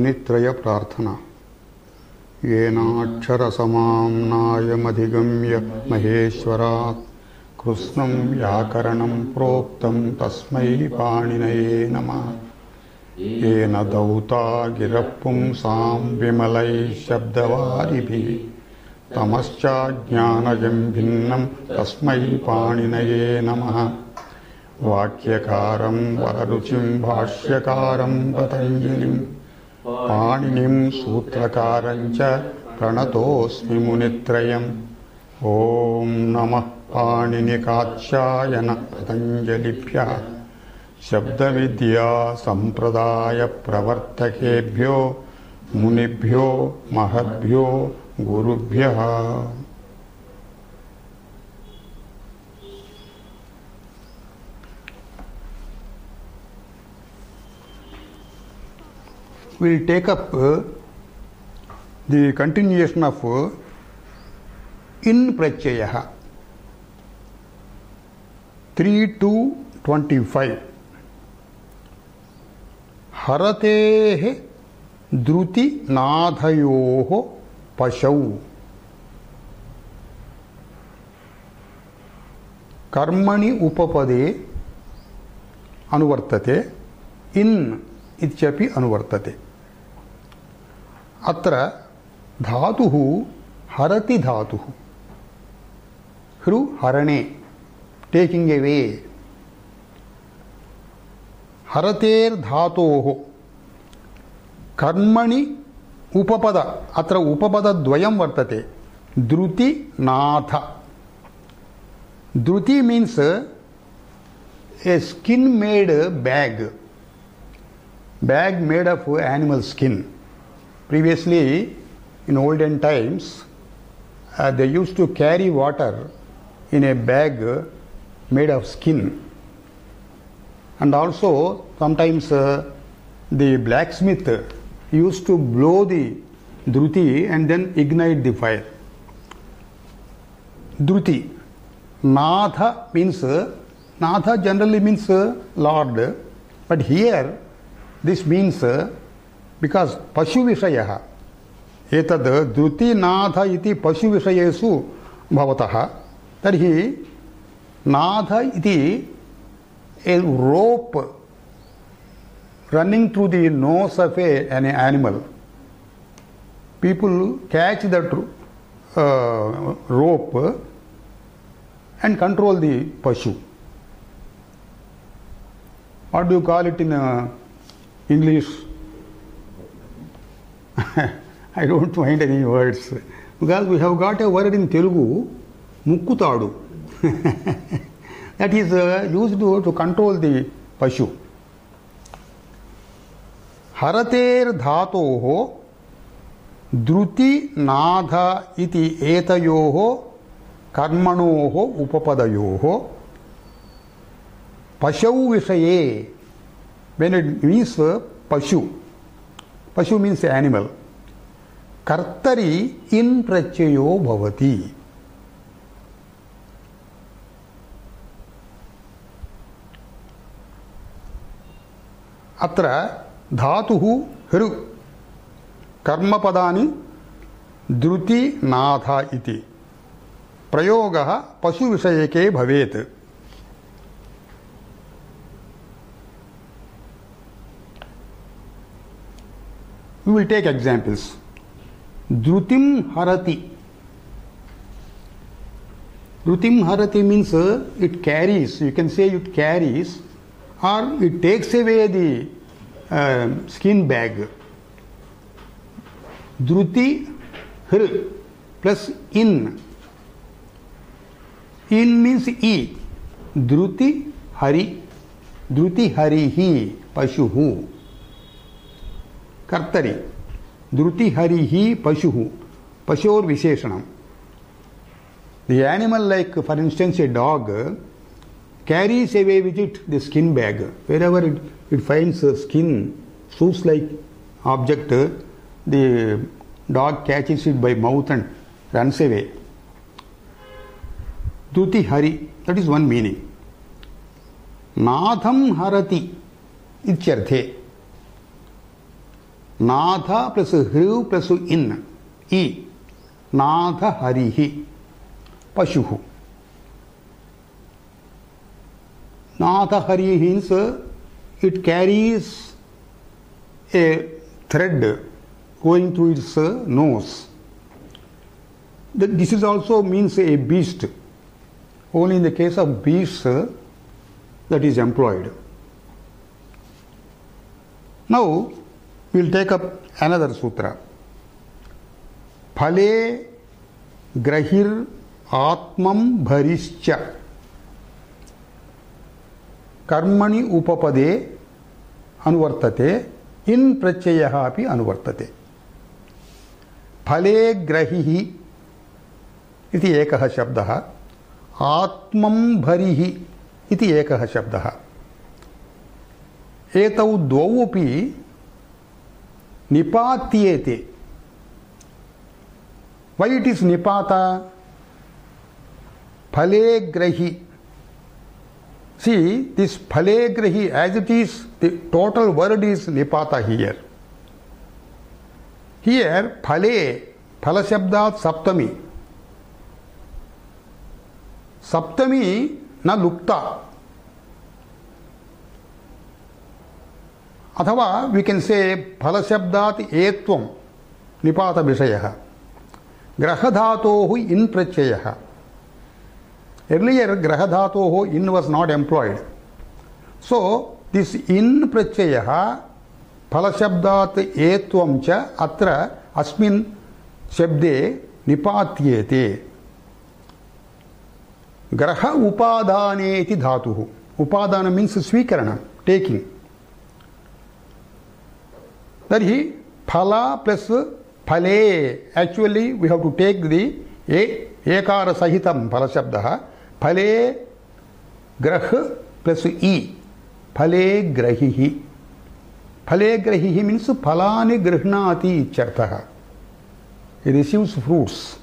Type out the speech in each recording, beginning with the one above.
मुनित्रय प्रार्थना। येनाक्षरसमाम्नायमधिगम्य महेश्वरात् कृष्णं व्याकरणं प्रोक्तं तस्मै पाणिनये नमः। येन दौता गिरः पुंसां विमलैः शब्दवारिभिः तमश्चाज्ञानजं भिन्नं तस्मै पाणिनये नमः। वाक्यकारं वररुचिं भाष्यकारं पतञ्जलिं पाणिनिं सूत्रकारं च प्रणतोऽस्मि मुनित्रयम्। ॐ नमः पाणिनिकात्यायन पतञ्जलिभ्यः शब्दविद्या संप्रदाय प्रवर्तकेभ्यो मुनिभ्यो महद्भ्यो गुरुभ्यः। We will take up the continuation of in pratyaya 3 to 25. हरतेः द्रुति नाधयोः पशौ कर्मणि उपपदे अनुवर्तते इन इत्यपि अनुवर्तते। अत्र धातुः हरति धातुः हृ हरणे टेकिंग अवे। हरतेर् धातोः कर्मणि उपपद अत्र उपपदद्वयं वर्तते द्रुति नाथ। द्रुति means a skin made bag made of animal skin. Previously, in olden times, they used to carry water in a bag made of skin. And also, sometimes the blacksmith used to blow the dhruti and then ignite the fire. Dhruti. Natha means, Natha generally means Lord, but here this means because pashu vishayah etad dhruti natha iti pashu vishayesu bhavatah tarhi natha iti a rope running through the nose of an animal. People catch that rope and control the pashu. What do you call it in English? I don't find any words because we have got a word in Telugu, mukkutadu. That is used to control the pashu. Harater dhatoho dhruti nadha iti etayoho karmanoho upapadayoho pashau vishaye. When it means pashu, pashu means animal. Kartari in prachayo bhavati. Atra dhatuhu hru karmapadani dhruti natha iti prayogaha pashu vishayake bhavet. We will take examples. Dhrutim harati. Dhrutim harati means it carries. You can say it carries or it takes away the skin bag. Dhruti hr plus in. In means e. Dhruti hari. Dhruti harihi pashuhu. Kartari. Dhruti harihi pashuhu. Pashur visheshanam. The animal, like for instance a dog, carries away with it the skin bag. Wherever it finds a skin, shoes like object, the dog catches it by mouth and runs away. Dhruti hari, that is one meaning. Natham harati ityarthe. Natha plus hriv plus in. E. Natha harihi. Pashuhu. Natha harihi means it carries a thread going through its nose. This is also means a beast. Only in the case of beasts that is employed. Now we will take up another sutra. Phale grahir atmam bharischa karmani upapade anuvartate in pratyayah api anuvartate. Phale grahihi iti ekah shabdah, atmam bharihi iti ekah shabdah. Etau dvau api nipatyete. Why it is nipata? Phale grahi. See, this phale grahi, as it is, the total word is nipata here. Here, phale, phala shabdat saptami. Saptami na lukta. Athava we can say phala shabdat etvam nipata vishayah. Grahadhatohu in pratyayah. Earlier grahadhatohu in was not employed. So this in pratyayah phala shabdat etvam cha atra asmin shabde nipatyete. Graha upadane iti dhatuhu. Upadana means swikarana, taking. Tarihi phala plus phale. Actually we have to take the ekara sahitam phala shabdah. Phale grah plus e. Phale grahihi. Phale grahihi means phalani grihnati ichartha. He receives fruits.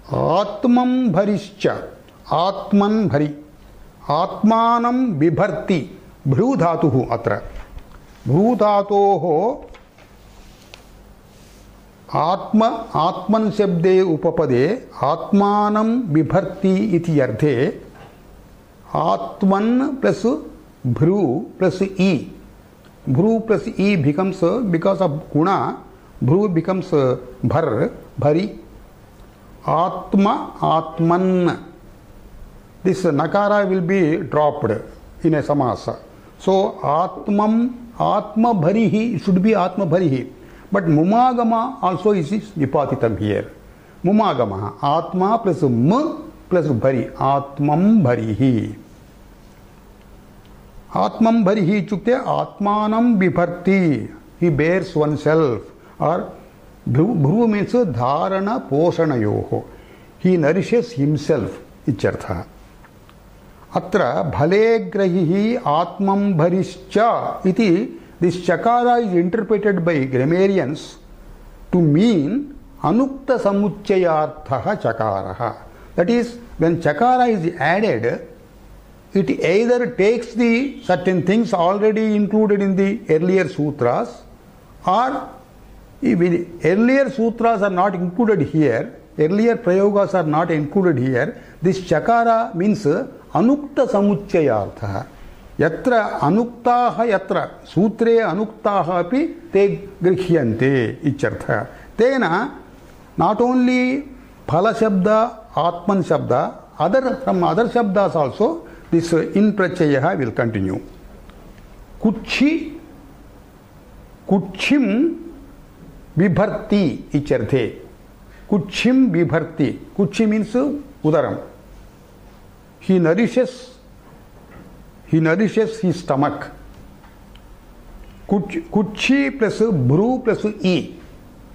Atmam bharischa. Atman bhari. Atmanam bibharti. Bhru dhatuhu atra. Bhru dhatoho Atma Atman shabde upapade Atmanam bibharti iti arthe. Atman plus Bhru plus E. Bhru plus E becomes, because of guna, Bhru becomes Bhar, Bhari. Atma, Atman. This nakara will be dropped in a samasa. So, Atmam, Atma bharihi, it should be Atma bharihi. But Mumagama also is nipatitam here. Mumagama, Atma plus M plus bhari. Atmam bharihi. Atmam bharihi chukte Atmanam bibharti. He bears oneself. Or Bhru means dharana poshana yoho. He nourishes himself. Ichartha. Atra bhale grahihi atmam bharischa iti. This chakara is interpreted by grammarians to mean anukta samuchayartha chakaraha. That is, when chakara is added, it either takes the certain things already included in the earlier sutras, or earlier sutras are not included here, earlier prayogas are not included here. This chakara means anukta samuchayartha. Yatra anuktaha yatra sutre anuktaha api te grihyante ichartha. Tena not only phala shabda, atman shabda, from other shabdas also this in pratyayah will continue. Kuchi, kuchim bibharti icharthe. Kuchim bibharti. Kuchi means udaram. He nourishes his stomach. Kuchi plus Bhru plus E.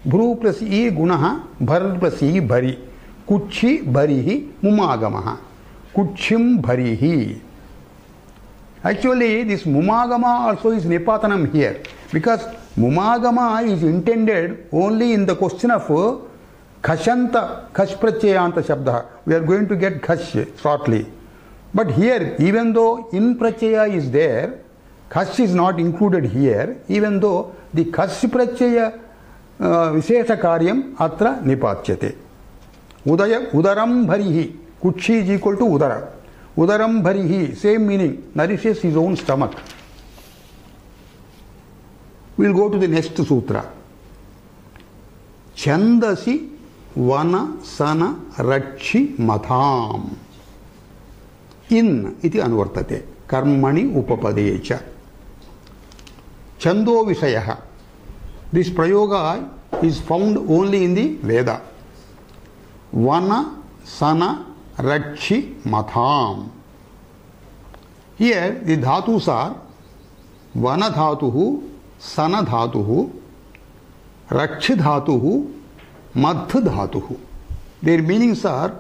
Bhru plus E gunaha, Bhar plus E bhari. Kuchi bharihi mumagamaha. Kuchim bharihi. Actually, this mumagama also is nipatanam here, because mumagama is intended only in the question of khashanta, khash pratyayanta shabda. We are going to get khash shortly. But here, even though in pratyaya is there, Khash is not included here, even though the khash pratyaya vishesha karyam atra nipachyate. Udaram bharihi, Kutshi is equal to udara. Udaram bharihi, same meaning, nourishes his own stomach. We will go to the next sutra. Chandasi vana sana rakshi matham. In iti anvartate. Karmani upapadecha. Chando vishayaha. This prayoga is found only in the Veda. Vana sana rakshi matham. Here the dhatus are vana dhatuhu, sana dhatuhu, rakshi dhatuhu, madh dhatuhu. Their meanings are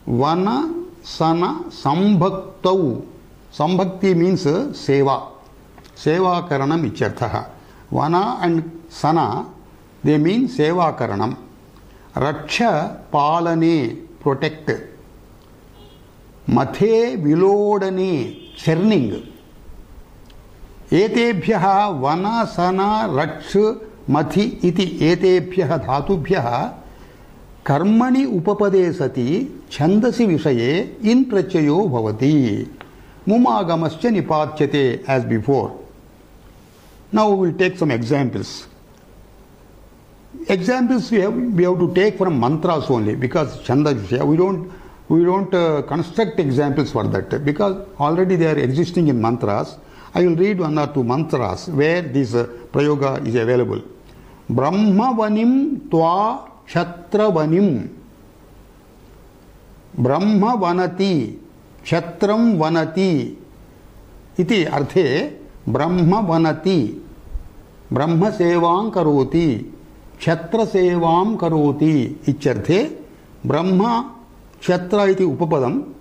vana sana sambhaktau. Sambhakti means seva. Seva karanam ichyarthaha. Vana and sana, they mean seva karanam. Raksha palane, protect. Mathe vilodane, churning. Etebhyaha vana sana raksh mathi iti etebhyaha dhatubhyaha karmani upapade sati chandasi vishaye in prachayo bhavati. Mumagamascha nipachyate, as before. Now we will take some examples. Examples we have to take from mantras only, because chanda vishaya we don't construct examples for that, because already they are existing in mantras. I will read one or two mantras where this prayoga is available. Brahmavanim tva kshatravanim. Brahma vanati kshatram vanati iti arthe Brahma vanati. Brahma sevam karoti. Kshatra sevam karoti. Icharthe Brahma kshatra iti upapadam.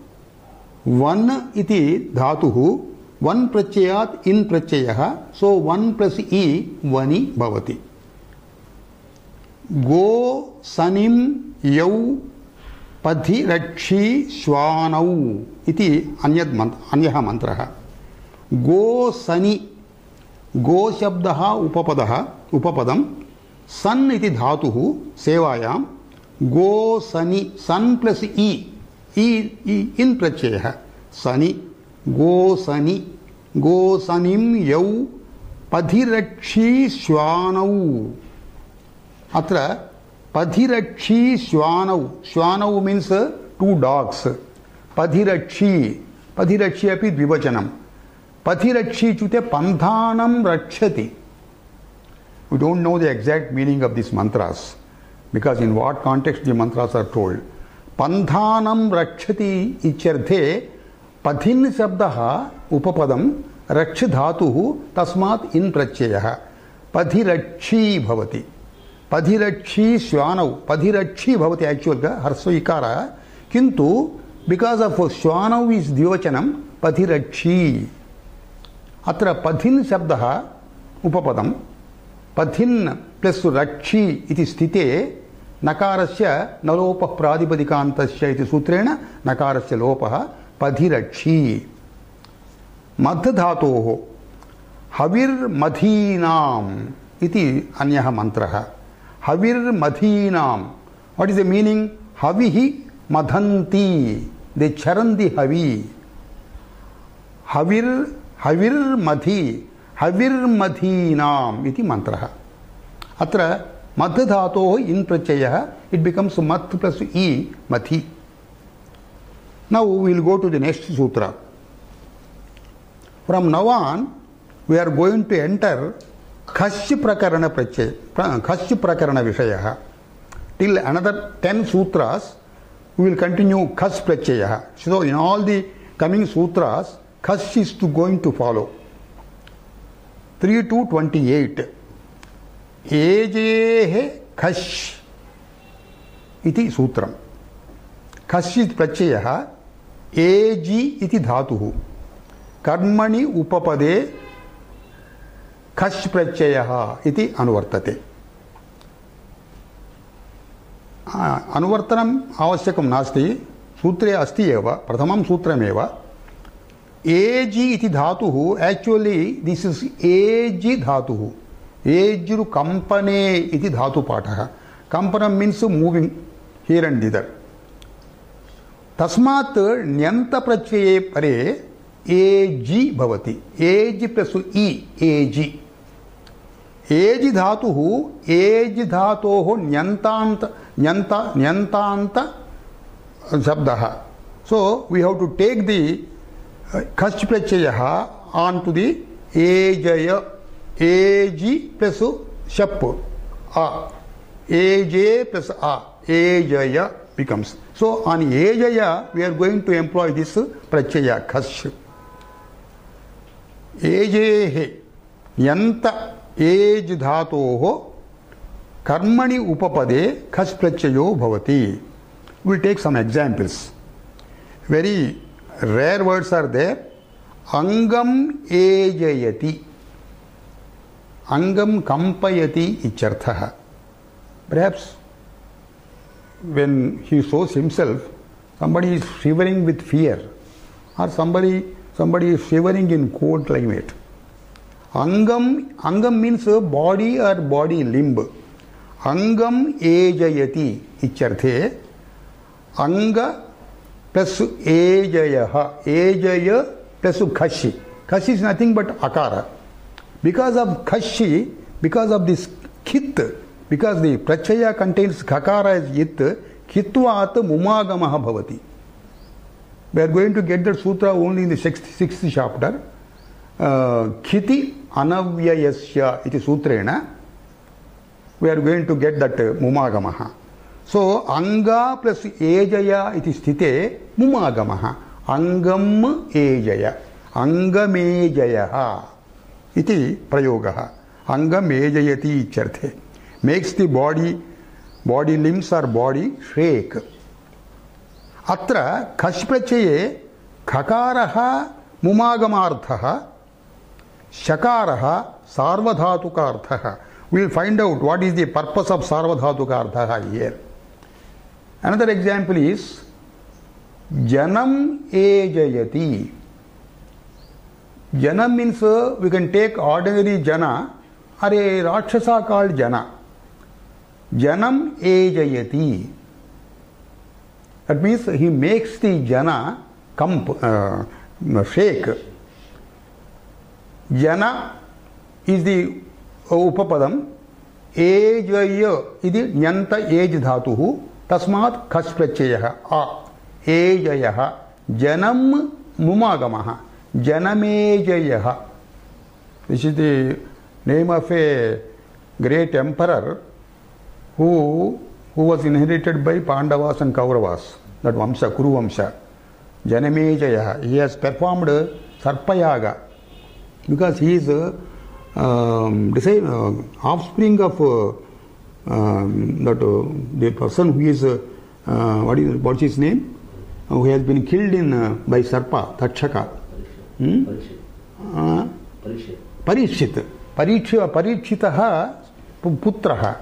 Van iti dhatuhu. One prachayat in prachayaha. So 1 plus e vani bhavati. Go sanim yau padhi rakshi shwanau iti anyaha mantraha. Go sani. Go shabdaha upapadam. San iti dhatuhu sevayam. Go sani. San plus e. E in prachayaha. Sani. Go sani. Go sanim yau padhirakshi shwanau. Atra padhirakshi shwanau. Shwanau means 2 dogs. Padhirakshi. Padhirakshi api dvivachanam. Padhirakshi chute panthanam rakshati. We don't know the exact meaning of these mantras, because in what context the mantras are told. Panthanam rakshati ichyarthe Pathin shabdaha upapadam raksh dhatuhu tasmat in prachayaha. Padhirakshi bhavati. Padhirakshi shwanau. Padhirakshi bhavati actual ka harsva ikara. Kintu because of shwanau is dvivachanam padhirakshi. Atra padhin shabdaha upapadam. Padhin plus rakshi iti sthite nakarasya nalopa pradipadikantasya iti sutrena nakarasya lopaha padhirakshi. Madh dhatoho havir madhinam iti anyaha mantraha. Havir madhinam. What is the meaning? Havihi madhanti. They charan the havi. Havir madhi. Havir madhinam iti mantraha. Atra madh dhatoho in prachayaha, it becomes madh plus e madhi. Now we will go to the next sutra. From now on, we are going to enter Khash Prakarana Prachaya, Khash Prakarana Vishayaha. Till another 10 sutras, we will continue Khash Prachayaha. So in all the coming sutras, Khash is going to follow. 3 to 28. Ejehe Khash iti sutram. Khash is Prachayaha. Eji iti dhatuhu. Karmani upapade Khash prachayaha iti anuvartate. Anuvartanam avasyakam nasti. Sutre asti eva. Prathamam sutram eva. Eji iti dhatuhu, actually this is eji dhatuhu. Ejru kampane iti dhatu pataha. Kampanam means moving here and thither. Tasmat nyanta prachaye pare eji bhavati. Eji plus e, eji. Eji dhatuhu, eji dhatoho nyantanta shabdaha. So we have to take the kach prachayaha onto the ejaya. Eji plus shap a. Ej plus a. Ejaya becomes. So on ejaya we are going to employ this prachaya kach. Ejehe yanta ej dhatoho karmani upapade kach prachayo bhavati. We will take some examples. Very rare words are there. Angam ejayati. Angam kampayati icharthaha. Perhaps when he shows himself, somebody is shivering with fear, or somebody is shivering in cold climate. Angam means body or body limb. Angam ejayati icharthe. Anga plus ejayaha. Ejaya plus khashi. Khashi is nothing but akara. Because of khashi, because of this kit, because the prachaya contains kakara as yit, kitvat mumagamaha bhavati. We are going to get that sutra only in the sixth chapter. Khiti anavyayasya iti sutrena. We are going to get that mumagamaha. So anga plus ejaya iti sthite mumagamaha. Angam ejaya. Angamejayaha iti prayogaha. Angamejayati icharthe. Makes the body limbs or body shake. Atra kach prachaye khakaraha mumagamarthaha shakaraha sarvadhatukarthaha. We will find out what is the purpose of sarvadhatukarthaha here. Another example is janam ejayati. Jana means we can take ordinary jana or a rakshasa called jana. Janam ejayati. That means he makes the jana shake. Jana is the upapadam. Ejaya is the nyanta ej dhatuhu. Tasmat khach prachayaha. A. Ejayaha. Janam mumagamaha. Janamejayaha. This is the name of a great emperor who was inherited by Pandavas and Kauravas. That Vamsa, Kuru Vamsa. Janamejayaha. He has performed Sarpayaga because he is offspring of the person who is what's his name? Who has been killed by Sarpa, Takshaka. Parikshit. Parikshitaha putraha.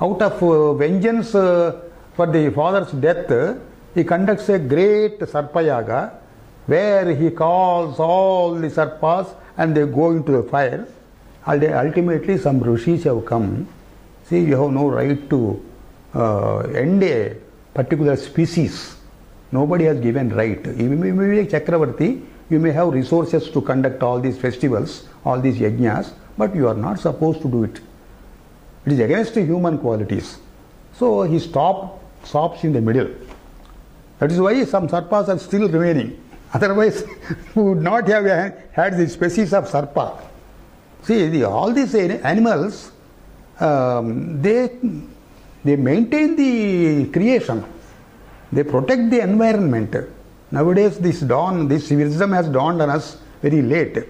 Out of vengeance for the father's death, he conducts a great Sarpayaga where he calls all the Sarpas and they go into the fire. Ultimately some rishis have come. See, you have no right to end a particular species. Nobody has given right. You may be a Chakravarti, you may have resources to conduct all these festivals, all these yajnas, but you are not supposed to do it. It is against human qualities. So he stops in the middle. That is why some sarpas are still remaining. Otherwise, we would not have had the species of sarpa. See, all these animals, they maintain the creation. They protect the environment. Nowadays, this wisdom has dawned on us very late.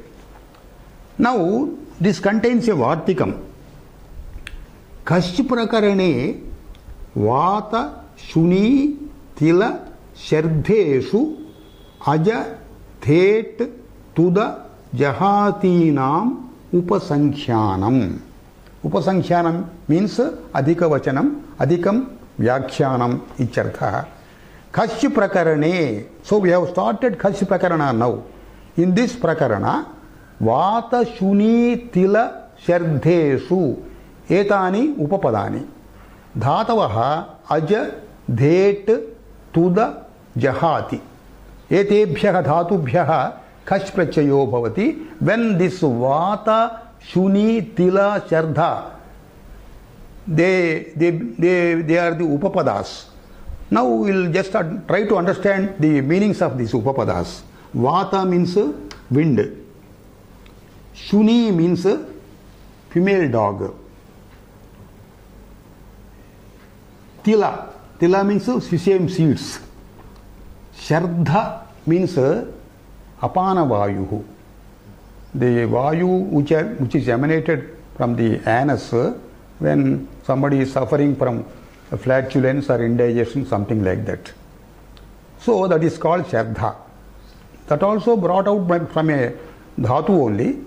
Now, this contains a vartikam. Kashchi prakarane vata shuni tila shardheshu aja thet tuda jahatinam upasankhyanam. Upasankhyanam means adhika vachanam, adhikam vyakhyanam ichartha. Kashchi prakarane. So we have started Kashchi prakarana now. In this prakarana, vata, shuni, tila, shardheshu etani upapadani. Dhatavaha aja, dhet, tuda, jahati. Etebhyaha dhatubhyaha kash prachayo bhavati. When this vata, shuni, tila, shardha, they are the upapadas. Now we will just try to understand the meanings of these upapadas. Vata means wind. Shuni means female dog. Tila means sesame seeds. Shardha means apana vayu. The vayu which is emanated from the anus when somebody is suffering from flatulence or indigestion, something like that. So that is called shardha. That also brought out from a dhatu only.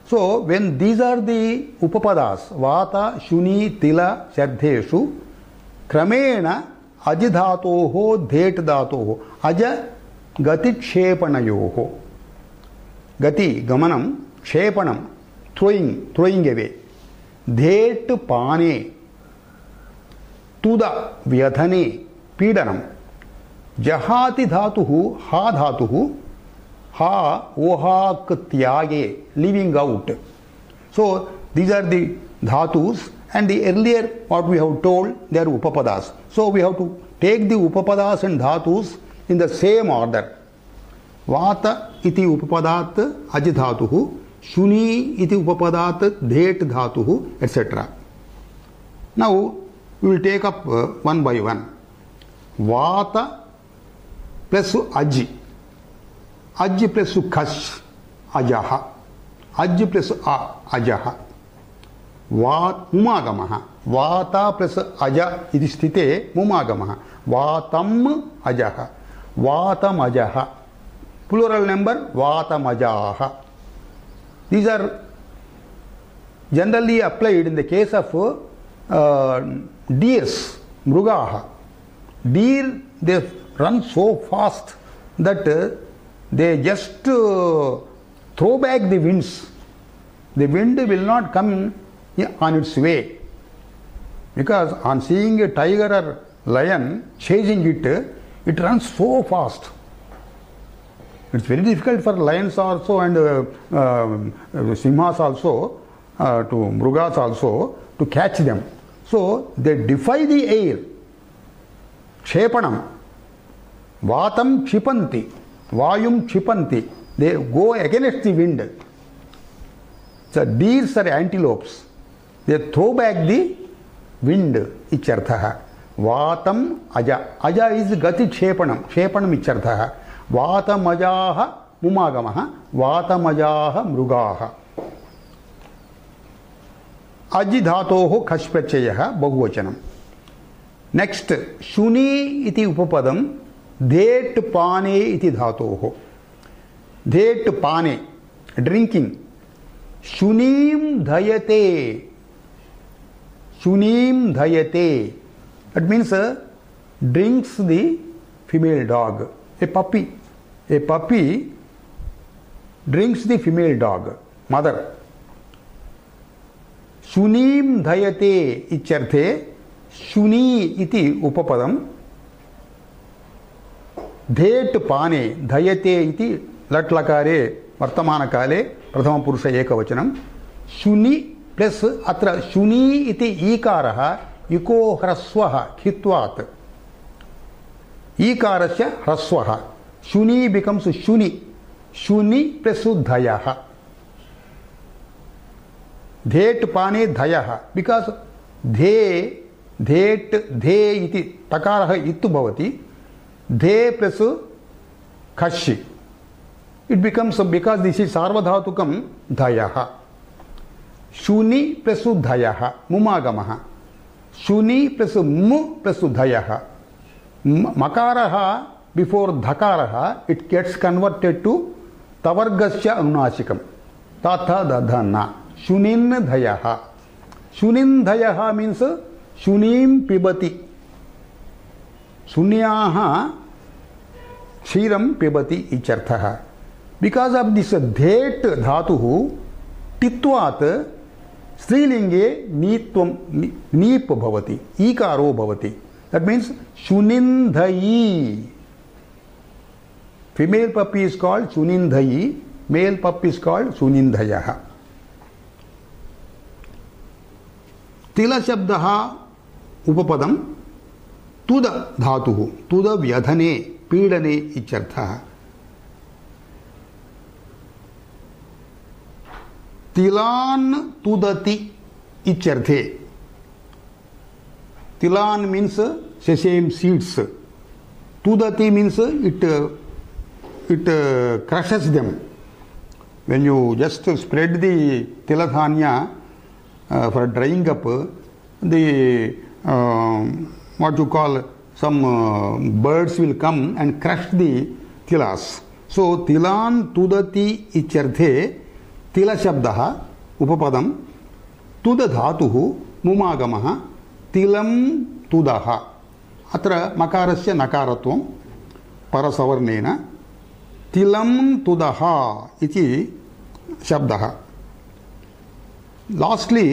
So when these are the upapadas, vata, shuni, tila, shardheshu, kramena ajidhatoho, dhet dhatoho, aja gati kshepanayoho. Gati, gamanam, kshepanam, throwing away. Dhet pane, tuda, vyadhane, pidanam. Jahati dhatuhu, ha dhatuhu, ha, oha, tyage, leaving out. So these are the dhatus, and the earlier what we have told, they are upapadas. So we have to take the upapadas and dhatus in the same order. Vata iti upapadat ajidhatuhu, shuni iti upapadat dhet dhatuhu, etc. Now we will take up one by one. Vata plus aji. Aji plus kash, ajaha. Aji plus ajaha. Mumagamaha. Vata plus aja iti sthite mumagamaha. Vatam ajaha. Vatam ajaha. Plural number vatam ajaha. These are generally applied in the case of deers, mrugaha. Deer, they run so fast that they just throw back the winds. The wind will not come on its way, because on seeing a tiger or lion chasing it, it runs so fast. It's very difficult for lions also and simhas also, to mrugas also, to catch them. So they defy the air. Kshepanam. Vatam kshipanti. Vayum kshipanti. They go against the wind. So deers are antelopes. They throw back the wind. Icharthaha. Vatam aja. Aja is gati kshepanam. Kshepanam icharthaha. Vatamajaha mumagamaha. Vatamajaha mrugaha. Ajidhatoho khashprachayaha bahuvachanam. Next, shuni iti upapadam, dhet pane iti dhatoho. Dhet pane, drinking. Shunim dhayate. Shunim dhayate. That means drinks the female dog. A puppy. A puppy drinks the female dog, mother. Shunim dhayate icharthe. Shuni iti upapadam. Dhet pane dhayate iti latlakare vartamana kale prathama purusha ekavachanam. Shuni plus atra shuni iti ikaraha iko hraswaha khitvat. Ikarasya hraswaha. Shuni becomes shuni. Shuni plus dhayaha. Dhet pane dhayaha. Because dhet iti takaraha ittu bhavati. Dhe plus kashi. It becomes, because this is sarvadhatukam, dhayaha. Shuni plus dhayaha. Mumagamaha. Shuni plus mu plus dhayaha. Makaraha before dhakaraha, it gets converted to tavargasya anunashikam. Tatha dadhana. Shunin dhayaha. Shunin dhayaha means shunim pibati. Shunyaha kshiram pibati icharthaha. Because of this dhet dhatuhu titvat स्त्रीलिंगे नीत्वम नीप भवति ईकारो भवति. That means shunindhayi. Female puppy is called shunindhayi, male pup is called shunindhayah. तिल शब्दः उपपदम तुद धातुः तुद व्यधने पीडने इत्यर्थः. तिलान तुदति इत्यर्थे. Tilan means sesame seeds. Tudati means it crushes them. When you just spread the tiladhanya for drying up, the what you call some birds will come and crush the tilas. So tilan tudati ityarthe tila shabdah upapadam tuda dhatuhu mumagamah Tilam तुदः. अत्र मकारस्य नकारत्वं परसवर्णेन तिलम तुदः इति शब्दः. Lastly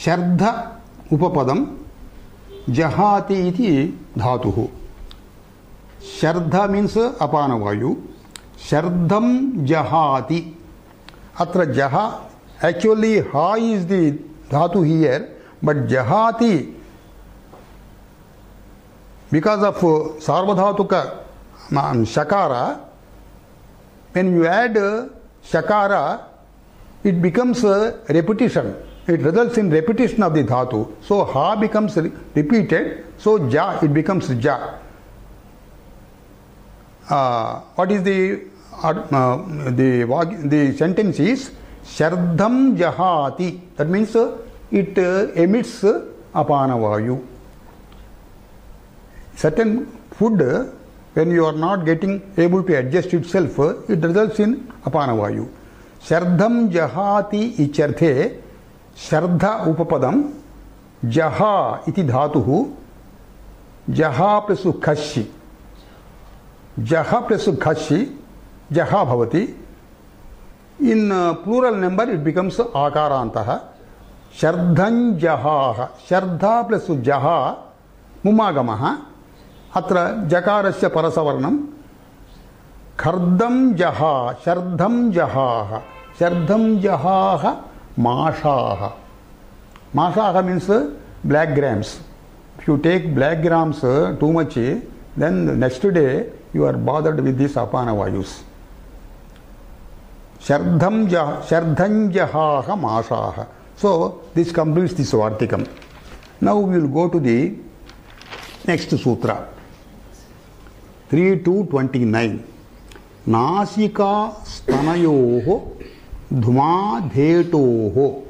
शर्ध उपपदं जहाति इति धातुः. शर्ध means अपानवायु. शर्धम जहाति. अत्र जह actually हा is the धातु here. But jahati, because of sarvadhatuka shakara, when you add shakara, it becomes a repetition. It results in repetition of the dhatu. So ha becomes repeated. So ja, it becomes ja. What is the sentence is shardham jahati. That means it emits apanavayu. Certain food, when you are not getting able to adjust itself, it results in apanavayu. Shardham jahati icharthe shardha upapadam jaha iti dhatuhu jaha plus khashi. Jaha plus khashi jaha bhavati. In plural number it becomes akarantaha. शर्धं जहाः. शर्धा plus जहा मुमागमः. अत्र जकारस्य परसवर्णं खर्दं जहा शर्धं जहाः. शर्धं जहाः माषाः. माषाः means black grams. If you take black grams too much, then next day you are bothered with these apanavayus. शर्धं जहाः माषाः. So this completes this Vartikam. Now we will go to the next sutra. 3 to 29. Nasika stanayoho dhuma dhetoho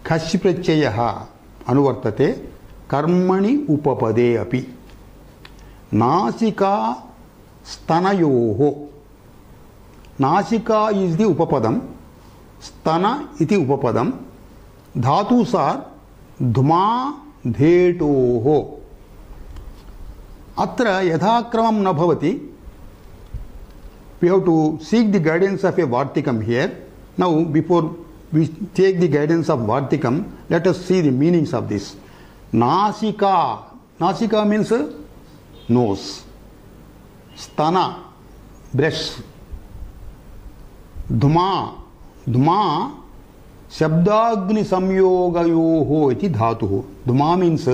khashi prachayaha anuvartate karmani upapade api. Nasika stanayoho. Nasika is the upapadam. Stana iti upapadam. Dhatus are dhuma dhetoho. Atra yadhakramam na bhavati. We have to seek the guidance of a Vartikam here. Now, before we take the guidance of Vartikam, let us see the meanings of this. Nasika. Nasika means nose. Stana, breast. Dhuma. Dhuma, shabdagni samyogayoho iti dhatuhu. Dhuma means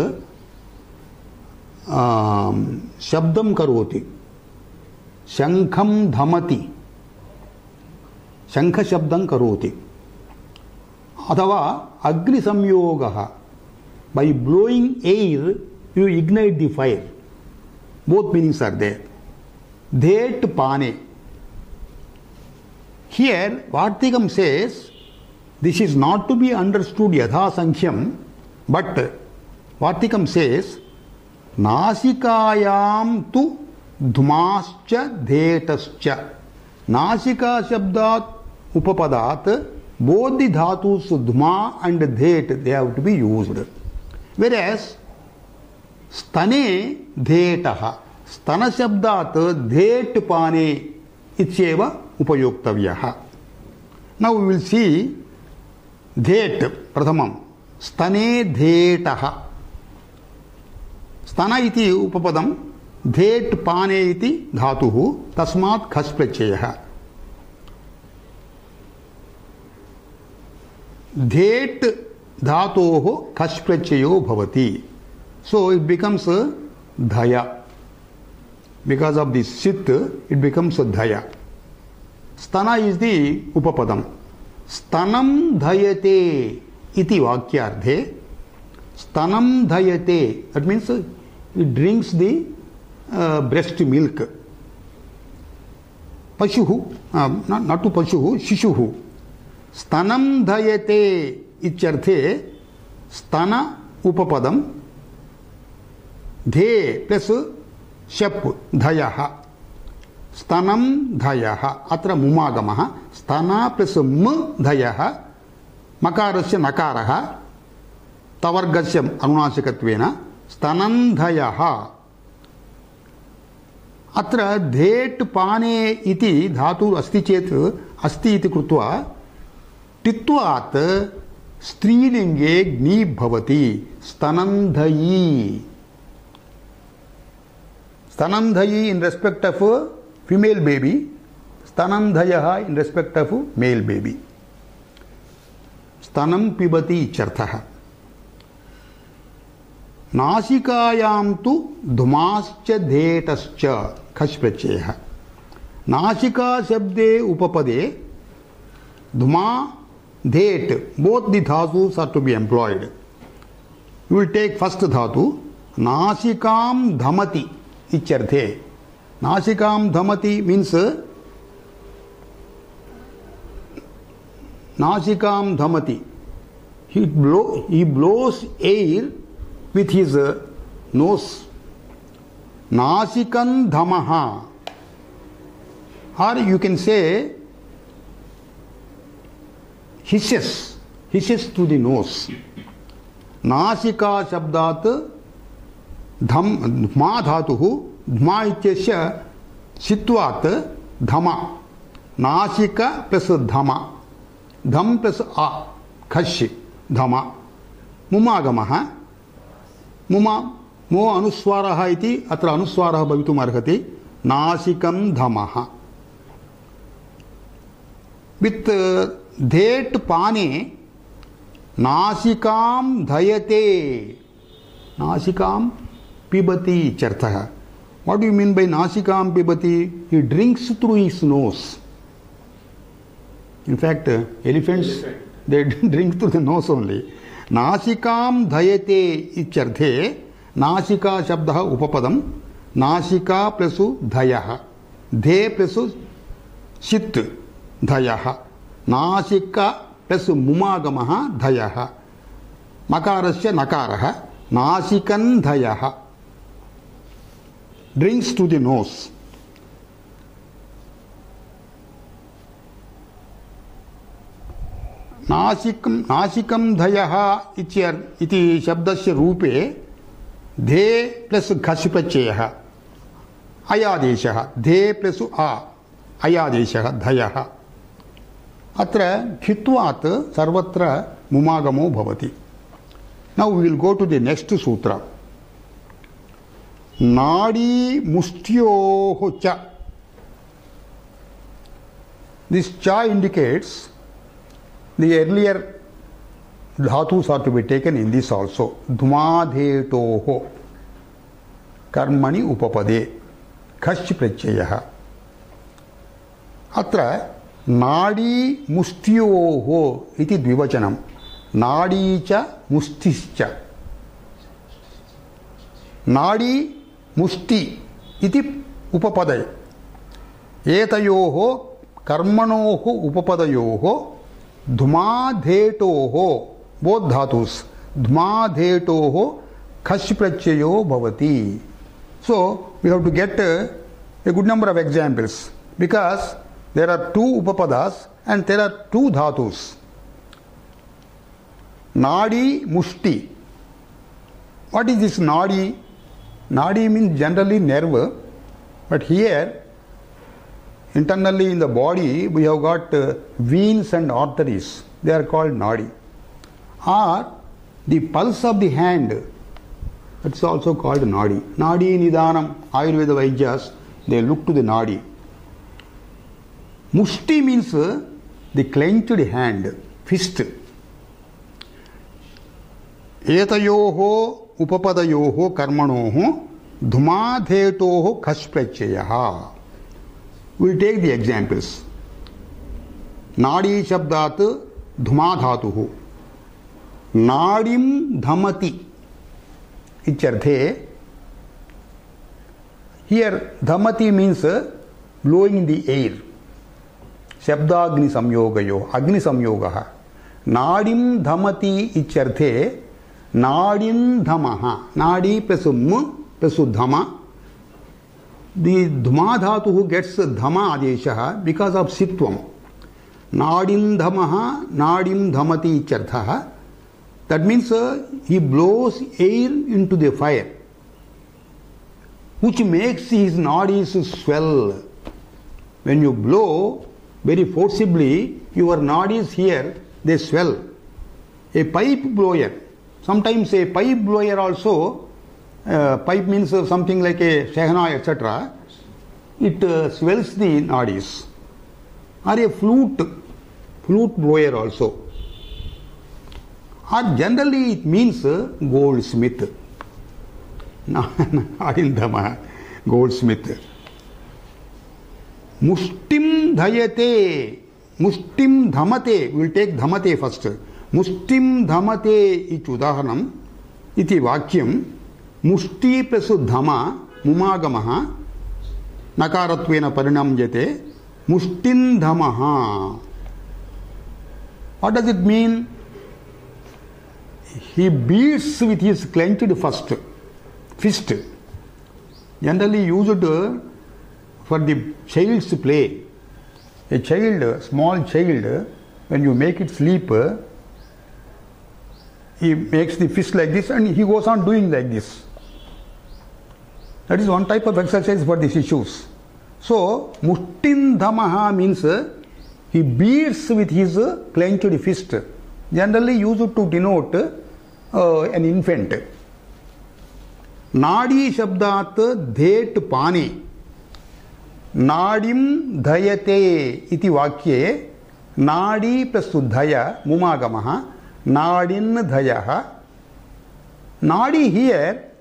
shabdam karoti. Shankham dhamati. Shankha shabdam karoti. Athava agni samyogaha. By blowing air, you ignite the fire. Both meanings are there. Dhet pane. Here, Vartikam says, this is not to be understood yadha sankhya, but Vartikam says, Nasikayam tu dhumascha dhetascha. Nasika shabdat upapadat, both the dhatus dhuma and dhet, they have to be used. Whereas, stane dhetaha. Stana shabdat dhet pane इत्येव उपयोक्तव्यः. Now we will see dhet प्रथमं स्तने धेटः. स्तन इति उपपदं धेट् पाने इति धातुः तस्मात् खस् प्रत्ययः. धेट् धातोः खस् प्रत्ययो भवति. So it becomes dhaya. Because of the sit, it becomes dhaya. Stana is the upapadam. Stanam dhayate iti vakyarthe. Stanam dhayate, that means it drinks the breast milk. Pashuhu, not to pashuhu, shishuhu. Stanam dhayate ityarthe stana upapadam धे plus शप् धयः स्तनं धयः अत्र मुमागमः स्तन plus म धयः मकारस्य नकारः तवर्गस्य अनुनासिकत्वेन स्तनं धयः. अत्र धेट् पाने इति धातु अस्ति चेत् अस्ति इति कृत्वा टित्वात् स्त्रीलिङ्गे ज्ञी भवति स्तनन्धयी. Stanandhayi in respect of female baby, Stanandhayaha in respect of male baby. Stanam pibati charthaha. Nasikayam tu dhumascha dhetascha khash pratyayah. Nasika shabde upapade dhuma dhet, both the dhatus are to be employed. You will take first dhatu nasikam dhamati. इत्यर्थे. नासिकां धमति means नासिकां धमति. He blows air with his nose. Nasikan dhamaha. Or you can say hisses through the nose. Nasika shabdat धमा धातुः धमा इत्यस्य सित्वात् धमा Nashik plus धमा धम plus आ खश् धमा मुमागमः मुमा मो अनुस्वारः इति अत्र अनुस्वारः भवितुम् अर्हति नासिकं धमः. With धेट् पाने नासिकां धयते. नासिकां pibati chartha. What do you mean by nasikam pibati? He drinks through his nose. In fact, elephants, they drink through the nose only. Nasikam dhayate icharthe. Nasika shabdaha upapadam. Nasika plusu dhayaha. Dhe plusu shit dhayaha. Nasika plusu mumagamaha dhayaha. Makarasya nakaraha. Nasikan dhayaha. Drinks to the nose. नासिकं धयः इति शब्दस्य रूपे धे plus घस् प्रत्ययः अयादेशः. धे plus आ अयादेशः धयः. अत्र खित्वात् सर्वत्र मुमागमो भवति. Now we will go to the next sutra. Nadi mustyoho cha. This cha indicates the earlier dhatus are to be taken in this also. Dhumadhetoho karmani upapade khash pratyayah. Atra nadi mustyoho iti dvivachanam. Nadi cha mustischa. Nadi musti iti upapadaya. Etayoho karmanoho upapadayoho dhumadhetoho, both dhatus, dhumadhetoho khash pracchayo bhavati. So we have to get a good number of examples because there are two upapadas and there are two dhatus. Nadi musti. What is this nadi? Nadi means generally nerve, but here Internally in the body, we have got veins and arteries. They are called nadi. Or the pulse of the hand, it's also called nadi. Nadi nidanam, Ayurveda Vaidyas, they look to the nadi. Mushti means the clenched hand, fist. Etayoho upapadayoho karmanoho dhumadhetoho khash prachayaha. We will take the examples. Nadi shabdat dhumadhatuhu. Nadim dhamati. Icharthe. Here dhamati means blowing in the air. Shabdagni samyogayo. Agni samyogaha. Nadim dhamati icharthe. Nadim dhamaha. Nadi plus m plus dhama. The dhumadhatu gets dhama adeshaha because of sitvam. Nadim dhamaha, nadim dhamati icharthaha. That means he blows air into the fire, which makes his nadis swell. When you blow very forcibly, your nadis here, they swell. A pipe blower, sometimes a pipe blower also, pipe means something like a shehna, etc. It swells the nadis. Or a flute blower also. Or generally it means goldsmith. Adindama, goldsmith. Mushtim dhayate. Mushtim dhamate. We will take dhamate first. Mushtim dhamate iti udaharanam. Iti vakyam. Mushti plus dhama. Mumagamaha. Nakaratvena parinamjate. Mushtin dhamaha. What does it mean? He beats with his clenched fist. Generally used for the child's play. A child, small child, when you make it sleep, he makes the fist like this and he goes on doing like this. That is one type of exercise for these issues. So, Mushtin dhamaha means he beats with his clenched fist. Generally used to denote an infant. Nadi shabdat dhet pani. Nadim dhayate iti vakye. Nadi plus dhaya mumagamaha. Nadin dhayaha. Nadi here,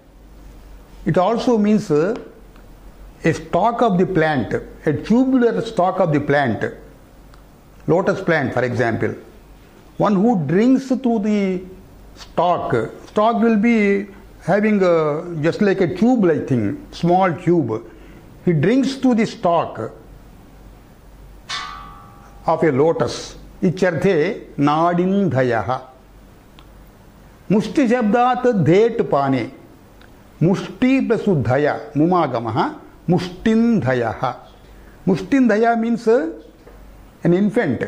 it also means a stalk of the plant, a tubular stalk of the plant. Lotus plant, for example. One who drinks through the stalk will be having just like a tube-like thing, small tube. He drinks through the stalk of a lotus. Icharthe nadin dhayaha. Mushti shabdat dhet pane. Mushti plus dhaya mumagamaha. Mushtin dhayaha. Mushtin dhaya means an infant.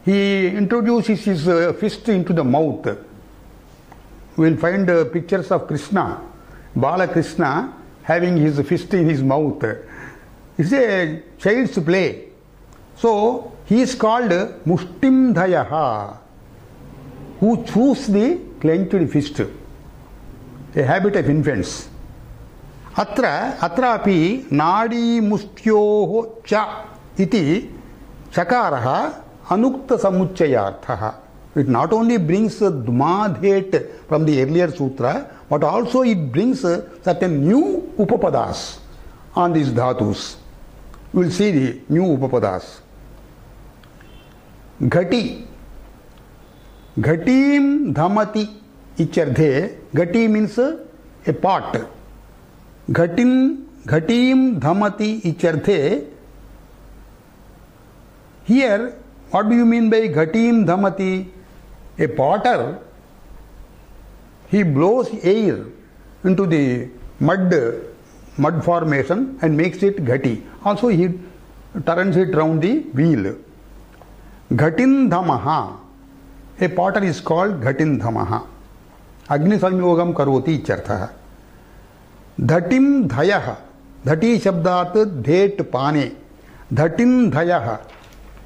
He introduces his fist into the mouth. We will find pictures of Krishna, Bala Krishna, having his fist in his mouth. It's a child's play. So, he is called Mushtim Dhayaha, who chews the clenched fist, a habit of infants. Atrapi Nadi Mushtyoho Cha iti Chakaraha Anukta Samuchayarthaha. It not only brings Dhumadhet from the earlier sutra, but also it brings certain new upapadas on these dhatus. We will see the new upapadas. Ghati. Ghatim dhamati icharthe. Ghati means a pot. Ghatim dhamati icharthe. Here, what do you mean by ghatim dhamati? A potter, he blows air into the mud formation and makes it ghati. Also he turns it round the wheel. Ghatin dhamaha. A potter is called ghatin dhamaha. Agni samyogam karoti icharthaha. Dhatim dhayaha. Dhati Shabdat Dhet Pane. Dhatin Dhayaha.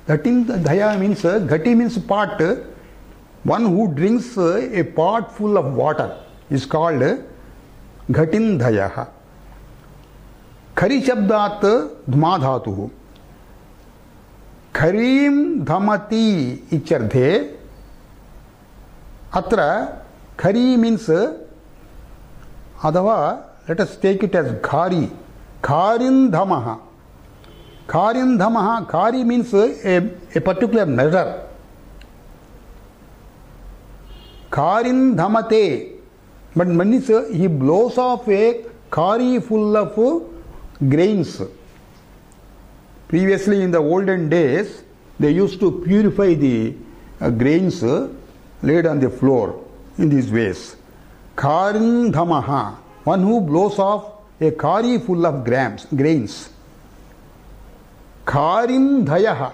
Dhatin Dhaya means, Ghati means pot. One who drinks a pot full of water is called Ghatin Dhayaha. Khari Shabdat Dhma Dhatuhu. Kharim Dhamati Icharthe. Atra Khari means Adava, let us take it as Khari. Kharin Dhamaha. Kharin Dhamaha. Khari means a particular measure. Kharin Dhamate. But when he blows off a khari full of grains. Previously in the olden days, they used to purify the grains laid on the floor in these ways. Kharin Dhamaha. One who blows off a khari full of grains. Kharim Dhayaha.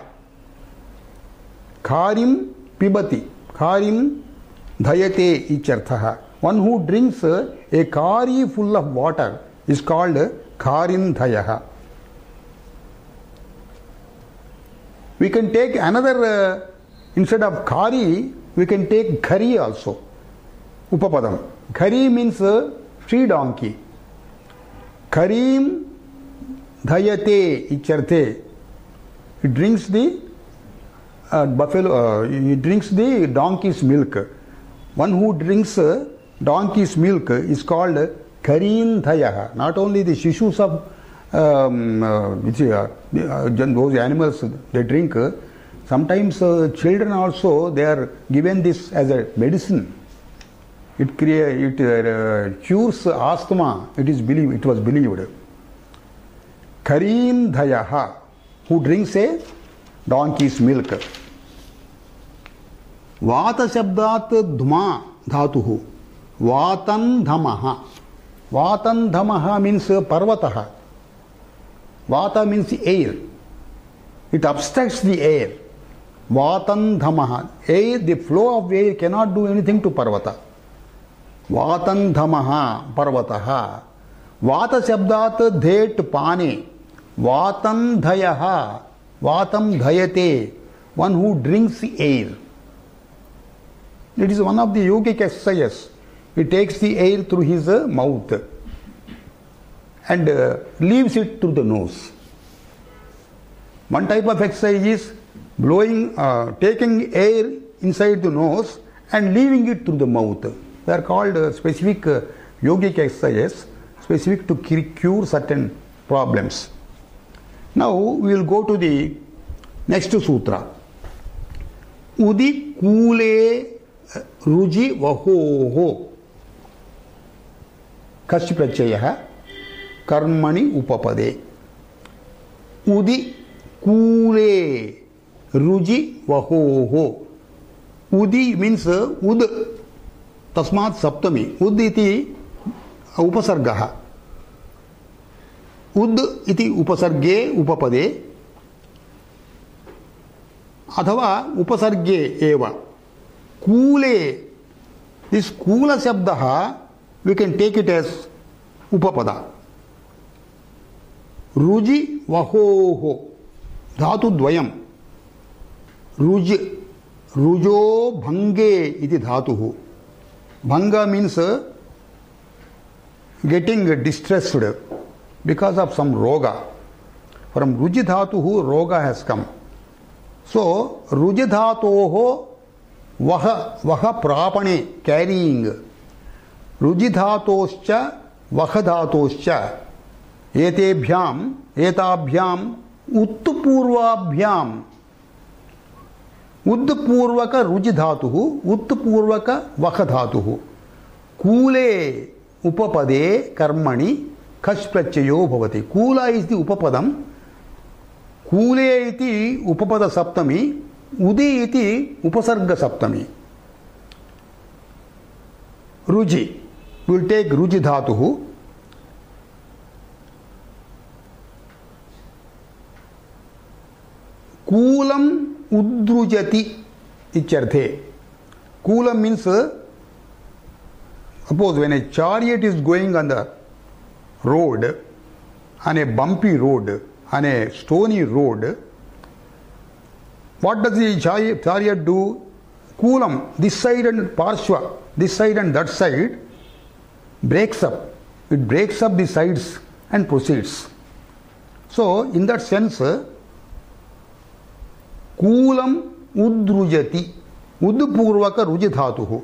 Kharim Pibati. Kharim Dhayate Icharthaha. One who drinks a khari full of water is called Kharin Dhayaha. We can take another, instead of khari, we can take khari also. Upapadam. Khari means free donkey. Kharim Dhayate Icharthe. He drinks the he drinks the donkey's milk. One who drinks donkey's milk is called Kharin Dhayaha. Not only the shishus of those animals they drink, sometimes children also, they are given this as a medicine. It cures asthma. It was believed. Kharin Dhayaha, who drinks a donkey's milk. Vata Shabdat Dhma Dhatuhu. Vatan Dhamaha. Vatan Dhamaha means Parvataha. Vata means air. It obstructs the air. Vatan Dhamaha. Air, the flow of air cannot do anything to Parvata. Vatan Dhamaha Parvataha. Vata Shabdat Dhet Pane. Vatan Dhayaha. Vatam Dhayate. One who drinks air. It is one of the yogic exercises. He takes the air through his mouth and leaves it through the nose. One type of exercise is blowing, taking air inside the nose and leaving it through the mouth. They are called specific yogic exercises, specific to cure certain problems. Now we will go to the next sutra. Udi kule ruji vahoho. Kashi prachayah karmani upapade. Udi kule ruji vahoho. Udi means ud. Tasmat saptami. Ud iti upasargaha. Ud iti upasarge upapade. Athava upasarge eva. Kule. This kula shabdaha, we can take it as upapada. Ruji vahoho. Dhatu dvayam. Ruj. Rujo bhange iti dhatuhu. Bhanga means getting distressed because of some roga. From ruji dhatuhu, roga has come. So, ruji dhatoho vaha prapane, carrying. Ruji dhatoscha vaha dhatoscha. Etebhyam, etabhyam, uttupurvabhyam. Uddpurvaka ruji dhatuhu, uttpurvaka vaha dhatuhu. Kule upapade karmani kash prachayo bhavati. Kula is the upapadam. Kule iti upapada saptami. Udi iti upasarga saptami. Ruji. We will take ruji dhatuhu. Kulam udrujati icharthe. Kulam means, suppose when a chariot is going on the road on a bumpy road, on a stony road, what does the chariot do? Kulam, this side and Parshva, this side and that side, breaks up. It breaks up the sides and proceeds. So, in that sense, Kulam udrujati, udpurvaka rujidhatuhu.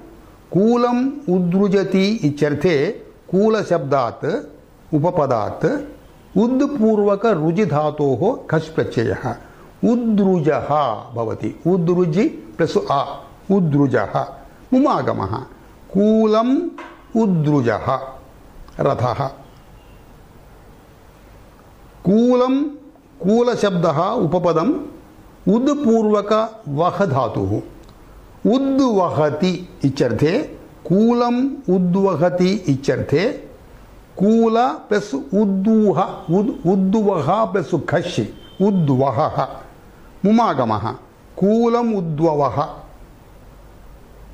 Kulam udrujati icharte, Kula shabdat, upapadat, udpurvaka rujidhatoho khash prachayaha. Udrujaha bhavati. Udruji plus a. Udrujaha. Mumagamaha. Kulam udrujaha. Rathaha. Kulam, Kula shabdaha upapadam udpurvaka vahadhatuhu. Udvahati icharthe. Kulam udvahati icharthe. Kula plus udduha. Udduvaha plus khashi. Udvaha. Mumagamaha. Kulam udvavaha.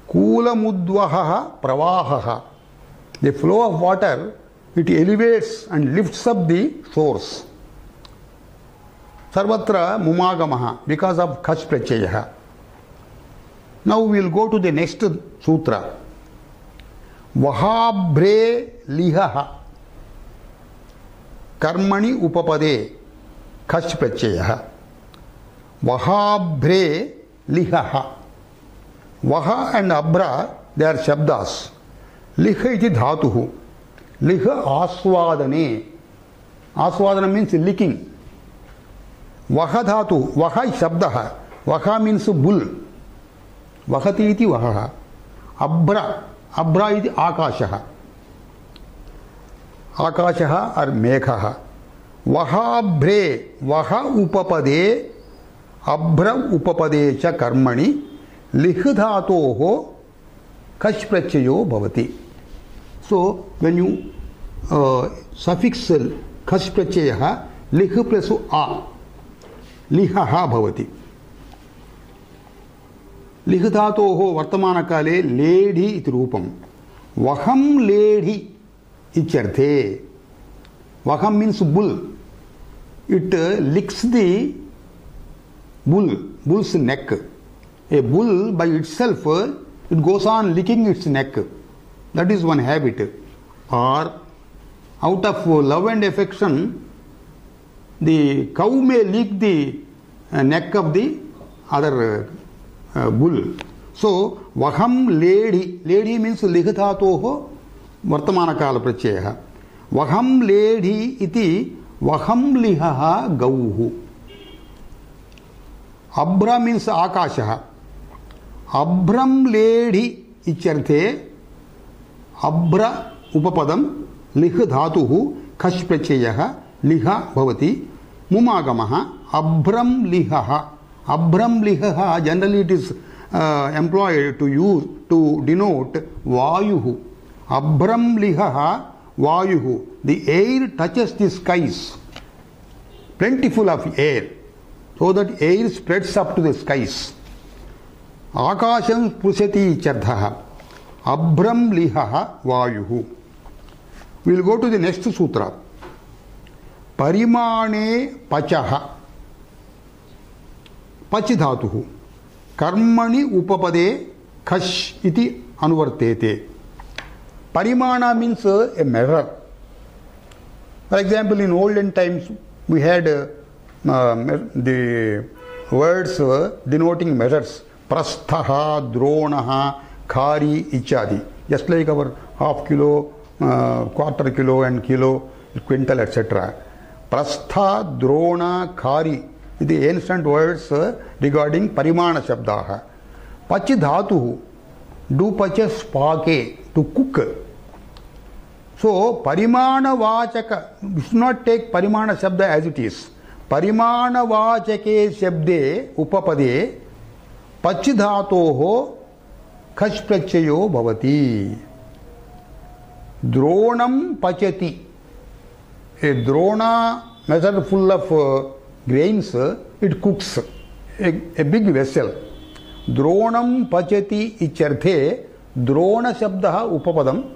Kulam udvaha pravahaha. The flow of water, it elevates and lifts up the shores. Sarvatra mumagamaha, because of khash prachayaha. Now we will go to the next sutra. Vahabre lihaha. Karmani upapade khash prachayaha. Vahabre lihaha. Vaha and abra, they are shabdas. Liha iti dhatuhu. Liha aswadane. Aswadana means licking. Vaha dhatu. Vaha is shabdaha. Vaha means bull. Vahati iti vahaha. Abra. Abra iti akashaha. Akashaha or meghaha. Vahabre. Vaha upapade. Abra upapade cha karmani. Lihdhatoho kash prachayo bhavati. So, when you suffix kash prachayaha, lih plus a, lihaha bhavati. Lihdhatoho vartamana kale ledhi iti rupam. Vaham ledhi icharthe. Vaham means bull. It licks the bull's neck. A bull by itself, it goes on licking its neck. That is one habit. Or out of love and affection, the cow may lick the neck of the other bull. So, vaham ledhi. Ledhi means lihdhatoho vartamana kala prachayaha. Vaham ledhi iti vaham lihaha gauhu. Abra means akashaha. Abram ledhi icharthe. Abra upapadam lih dhatuhu khash prachayaha liha bhavati. Mumagamaha abram lihaha. Abram lihaha, generally it is employed to use to denote vayuhu. Abram lihaha vayuhu. The air touches the skies. Plentiful of air. So that air spreads up to the skies. Akasham pusati chardhaha. Abram lihaha vayuhu. We will go to the next sutra. Parimane pachaha. Pachidhatuhu. Karmani upapade khash iti anuvartete. Parimana means a measure. For example, in olden times we had the words denoting measures. Prasthaha, dronaha, khari, ichadi. Just like our half kilo, quarter kilo and kilo, quintal, etc. Prastha, drona, khari. The ancient words regarding parimana shabdaha. Pachidhatuhu. Do pacha spake. To cook. So, parimana vachaka. We should not take parimana shabda as it is. Parimana vachake shabde upapade pachidhatoho khash prachayo bhavati. Dronam pachati. A drona measure full of grains, it cooks. A big vessel. Dronam pachati icharthe. Drona shabdaha upapadam.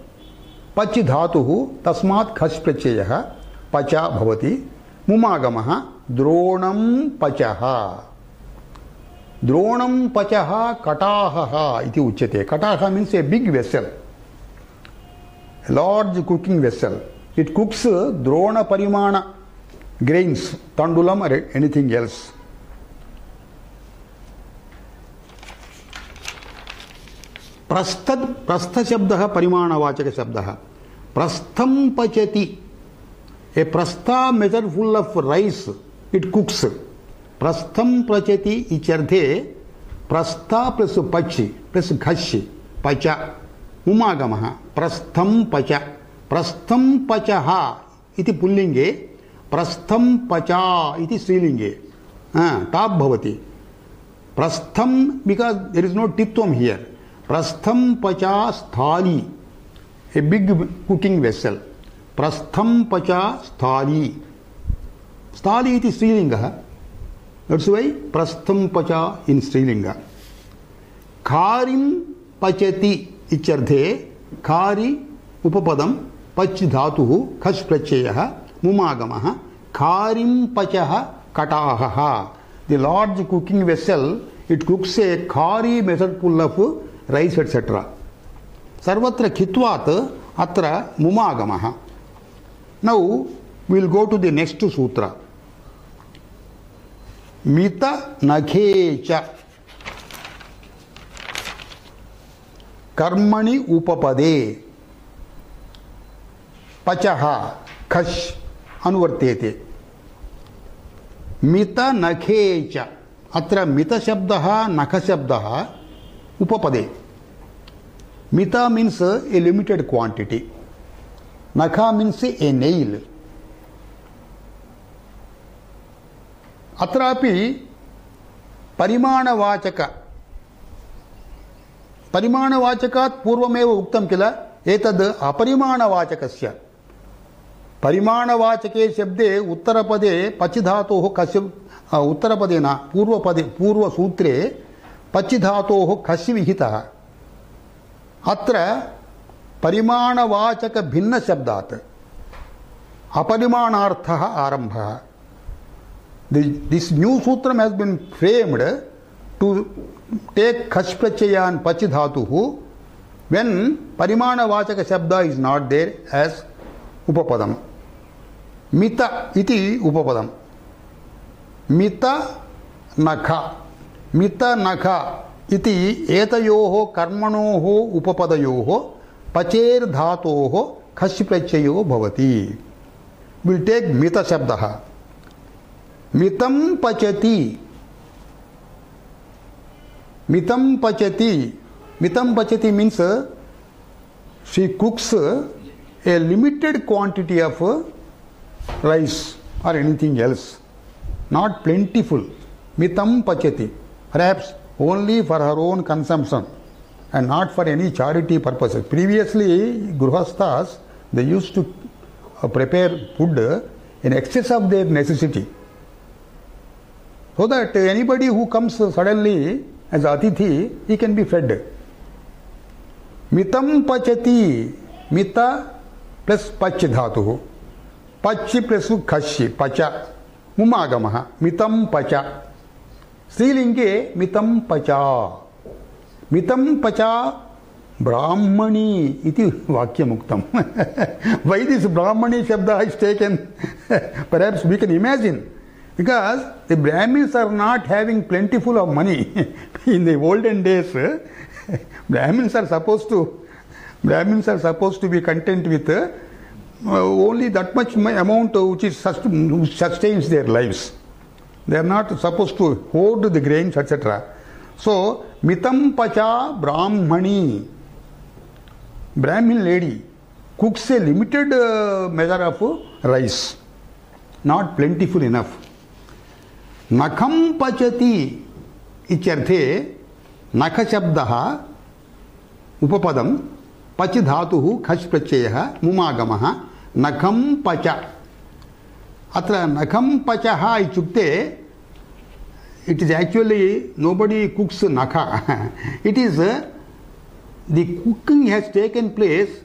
Pachidhatuhu tasmat khash prachayaha. पच भवति मुमागमः द्रोणं पचः द्रोणं पचः कटाहः इति उच्यते कटाहः means a big vessel large cooking vessel it cooks drona parimana grains tandulam or anything else prastha shabdah parimanavachaka shabdah prastham pachati a prastha measure full of rice it cooks prastham pachati icharthe prastha plus pachi plus ghashi pacha उमागमः प्रस्थं पच प्रस्थं पचः इति पुल्लिंगे प्रस्थं पचा इति स्त्रीलिंगे टाप भवति प्रस्थं because there is no टित्वम here प्रस्थं पचा स्थाली ए बिग कुकिंग वेसल प्रस्थं पचा स्थाली स्थाली इति स्त्रीलिंगः दैट्स व्हाई प्रस्थं पचा इन स्त्रीलिंग खारिं पचति इत्यर्थे खारी उपपदम पच धातुः खस् प्रत्ययः मुमागमः खारिं पचः कटाहः the large cooking vessel it cooks a खारी method full of rice etcetera सर्वत्र खित्वात् अत्र मुमागमः now we will go to the next सूत्र मित नखे च कर्मणि उपपदे पचः खश अनुवर्तेते मित नखे च अत्र मित शब्दः नख शब्दः उपपदे मित मीन्स ए लिमिटेड क्वांटिटी नख मीन्स ए नेल अत्रापि परिमाणवाचक परिमाणवाचकात् पूर्वमेव उक्तं किल एतद् अपरिमाणवाचकस्य परिमाणवाचके शब्दे उत्तरपदे पचि धातोः कस्य उत्तरपदे न पूर्वपदे पूर्वसूत्रे पचि धातोः कस्य विहितः अत्र परिमाणवाचक भिन्न शब्दात् अपरिमाणार्थः आरम्भः दिस न्यू सूत्रम has been framed to take khash prachayan pach dhatuh when parimanavachaka shabda is not there as upapadam mita iti upapadam mita nakha iti etayoh karmanoh upapadayoh pacher dhatoh khash prachayo bhavati will take mita shabdah mitam pachati मितं पचति means she cooks a limited quantity of rice or anything else not plentiful mitam pachati perhaps only for her own consumption and not for any charity purposes previously grihasthas they used to prepare food in excess of their necessity so that anybody who comes suddenly as atithi he can be fed mitam pachati mita plus pach dhatuh pach plus khashi pacha mumagamah mitam pacha strilinge mitam pacha brahmani iti vakyam uktam why this brahmani shabda is taken perhaps we can imagine because the Brahmins are not having plentiful of money in the olden days. Brahmins are supposed to be content with only that much amount which sustains their lives. They are not supposed to hoard the grains, etc. So mitam pacha brahmani, Brahmin lady cooks a limited measure of rice, not plentiful enough. नखम पचति इत्यर्थे नख शब्दः उपपदम पच धातुः खस् प्रत्ययः मुमागमः नखम पच अत्र नखम पचः इत्युक्ते it is actually nobody cooks nakha it is the cooking has taken place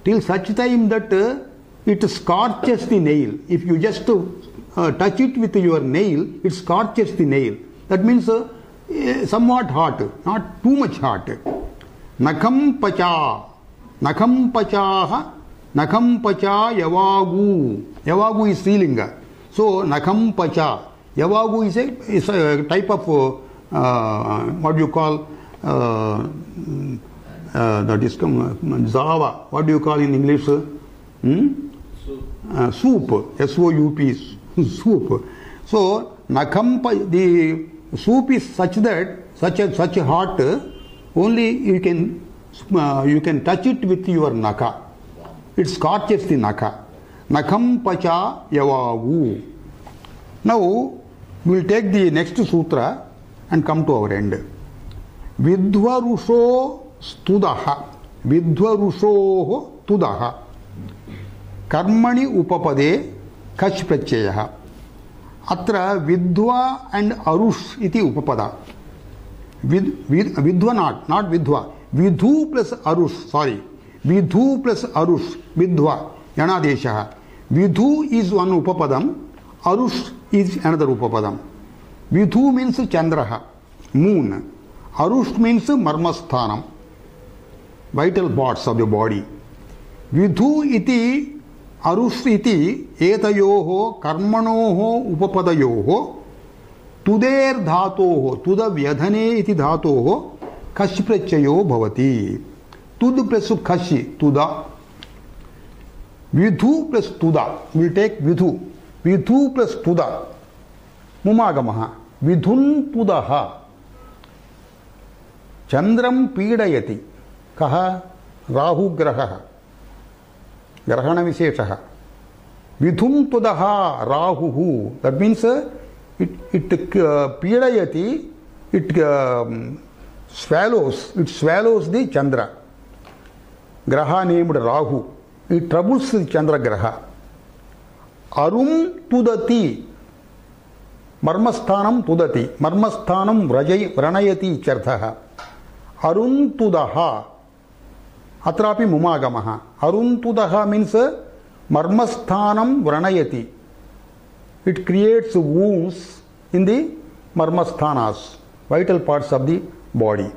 till such time that it scorches the nail. If you just touch it with your nail, it scorches the nail. That means somewhat hot, not too much hot. Nakham pacha, nakham pachaha, nakham pacha yavagu. Yavagu is Srilinga. So nakham pacha. Yavagu is a type of what do you call that is Java. What do you call in English? Soup. S-O-U-P. Soup. So the soup is such that such hot, only you can touch it with your naka. It scorches the naka. Nakham pacha yavagu. Now we will take the next sutra and come to our end. Vidvarusho studaha. Vidvarusho tudaha. Karmani upapade kach prachayaha. Atra vidva and arush iti upapada. Vidva not vidva. Vidhu plus arush, sorry. Vidhu plus arush, vidva, yanadeshaha. Vidhu is one upapadam, arush is another upapadam. Vidhu means chandraha, moon. Arush means marmasthanam, vital parts of the body. Vidhu iti arush iti etayoho karmanoho upapadayoho tuder dhatoho tuda vyadhane iti dhatoho kash prachayo bhavati. Tud plus kashi, tuda. Vidhu plus tuda. We will take vidhu. Vidhu plus tuda. Mumagamaha. Vidhun tudaha. Chandram pidayati. Kaha? Rahu graha. Grahana visheshaha. Vidhum tudaha rahuhu. That means it pidayati, it swallows the Chandra. Graha named Rahu. It troubles the Chandra Graha. Arum tudati. Marmasthanam tudati. Marmasthanam vranayati charthaha. Arun tudaha. Atrapi mumagamaha. Arun tudaha means marmasthanam vranayati. It creates wounds in the marmasthanas, vital parts of the body.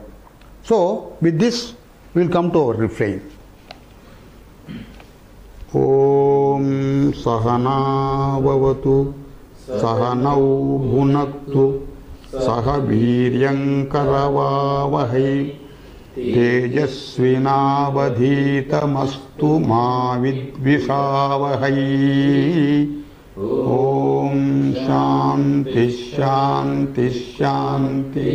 So, with this, we will come to our refrain. Om Sahana Vavatu Sahanau Bhunaktu Saha Viryankaravavahai Tejasvinavadhitamastu ma vidvishavahai. Om Shanti Shanti Shanti.